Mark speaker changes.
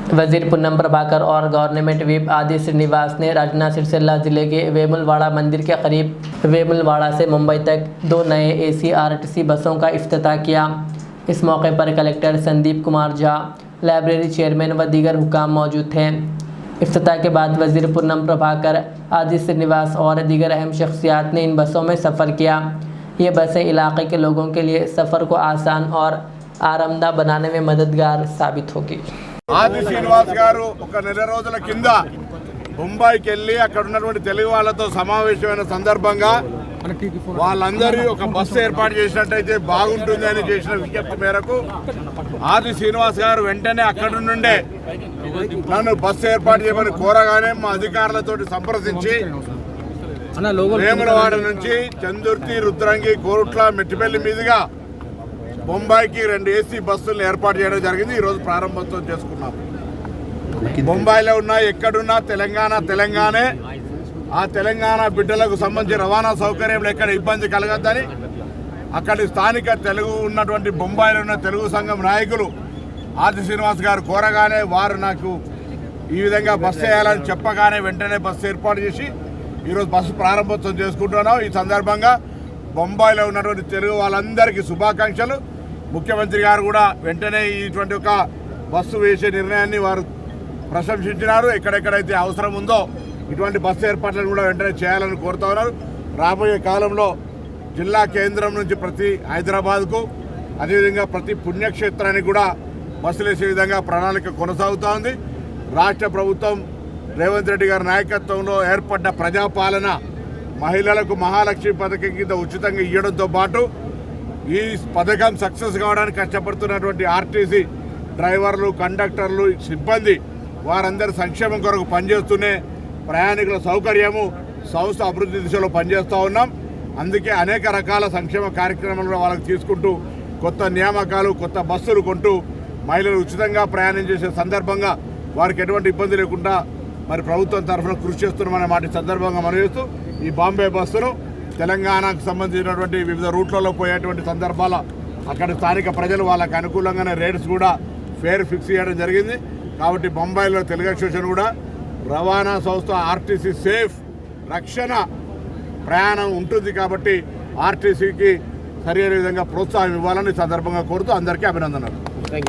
Speaker 1: वजीर पुन्नम प्रभाकर और government whip आदि श्रीनिवास ने राजना सिरसिल्ला जिले के वेमुलवाड़ा मंदिर के करीब वेमुलवाड़ा से मुंबई तक 2 नए AC RTC बसों का इफ्तिताह किया। इस मौके पर collector Sandeep Kumar Jha, library chairman व दीगर हुकाम मौजूद थे। इफ्तिताह के बाद वजीर पुन्नम प्रभाकर, आदि श्रीनिवास और दीगर अहम शख्सियात ने इन बसों में सफ़र किया। ये बसें इलाके के लोगों के लिए सफ़र को आसान और आरामदा बनाने में मददगार साबित होगी।
Speaker 2: ఆది శ్రీనివాస్ గారు ఒక నెల రోజుల కింద ముంబైకి వెళ్ళి అక్కడ ఉన్నటువంటి తెలుగు వాళ్ళతో సమావేశమైన సందర్భంగా వాళ్ళందరూ ఒక బస్సు ఏర్పాటు చేసినట్టయితే బాగుంటుందని చేసిన విజ్ఞప్తి మేరకు ఆది శ్రీనివాస్ గారు వెంటనే అక్కడి నుండే నన్ను బస్సు ఏర్పాటు చేయమని కోరగానే మా అధికారులతో సంప్రదించి వేములవాడ నుంచి చందుర్తి, రుద్రంగి, కోరుట్ల, మెట్టిపల్లి మీదుగా ముంబైకి 2 AC బస్సులను ఏర్పాటు చేయడం జరిగింది। ఈరోజు ప్రారంభోత్సవం చేసుకున్నాం। ముంబైలో ఉన్న ఎక్కడున్నా తెలంగాణే, ఆ తెలంగాణ బిడ్డలకు సంబంధించి రవాణా సౌకర్యంలో ఎక్కడ ఇబ్బంది కలగద్దని అక్కడి స్థానిక తెలుగు ఉన్నటువంటి ముంబైలో ఉన్న తెలుగు సంఘం నాయకులు ఆది శ్రీనివాస్ గారు కోరగానే వారు నాకు ఈ విధంగా బస్సు వేయాలని చెప్పగానే వెంటనే బస్సు ఏర్పాటు చేసి ఈరోజు బస్సు ప్రారంభోత్సవం చేసుకుంటున్నాం। ఈ సందర్భంగా ముంబైలో ఉన్నటువంటి తెలుగు వాళ్ళందరికీ శుభాకాంక్షలు। ముఖ్యమంత్రి గారు కూడా వెంటనే ఇటువంటి ఒక బస్సు వేసే నిర్ణయాన్ని వారు ప్రశంసించినారు। ఎక్కడెక్కడైతే అవసరం ఉందో ఇటువంటి బస్సు ఏర్పాట్లను కూడా వెంటనే చేయాలని కోరుతా ఉన్నారు। రాబోయే కాలంలో జిల్లా కేంద్రం నుంచి ప్రతి హైదరాబాద్కు, అదేవిధంగా ప్రతి పుణ్యక్షేత్రానికి కూడా బస్సులు వేసే విధంగా ప్రణాళిక కొనసాగుతూ ఉంది। రాష్ట్ర ప్రభుత్వం రేవంత్ రెడ్డి గారి నాయకత్వంలో ఏర్పడ్డ ప్రజాపాలన మహిళలకు మహాలక్ష్మి పథకం కింద ఉచితంగా ఇవ్వడంతో పాటు ఈ పథకం సక్సెస్ కావడానికి కష్టపడుతున్నటువంటి RTC డ్రైవర్లు, కండక్టర్లు, సిబ్బంది వారందరి సంక్షేమం కొరకు పనిచేస్తూనే ప్రయాణికుల సౌకర్యము, సంస్థ అభివృద్ధి దిశలో పనిచేస్తూ ఉన్నాం। అందుకే అనేక రకాల సంక్షేమ కార్యక్రమాలు వాళ్ళకి తీసుకుంటూ కొత్త నియామకాలు, కొత్త బస్సులు కొంటూ మహిళలు ఉచితంగా ప్రయాణం చేసే సందర్భంగా వారికి ఎటువంటి ఇబ్బంది లేకుండా మరి ప్రభుత్వం తరఫున కృషి చేస్తున్నామనే మాట సందర్భంగా మనం చేస్తూ ఈ బాంబే బస్సును తెలంగాణకు సంబంధించినటువంటి వివిధ రూట్లలో పోయేటువంటి సందర్భాల అక్కడ స్థానిక ప్రజలు వాళ్ళకు అనుకూలంగానే రేట్స్ కూడా ఫేర్ ఫిక్స్ చేయడం జరిగింది। కాబట్టి ముంబైలో తెలుగు అసోసియేషన్ కూడా రవాణా సంస్థ RTC సేఫ్ రక్షణ ప్రయాణం ఉంటుంది కాబట్టి RTCకి సరైన విధంగా ప్రోత్సాహం ఇవ్వాలని సందర్భంగా కోరుతూ అందరికీ అభినందనలు।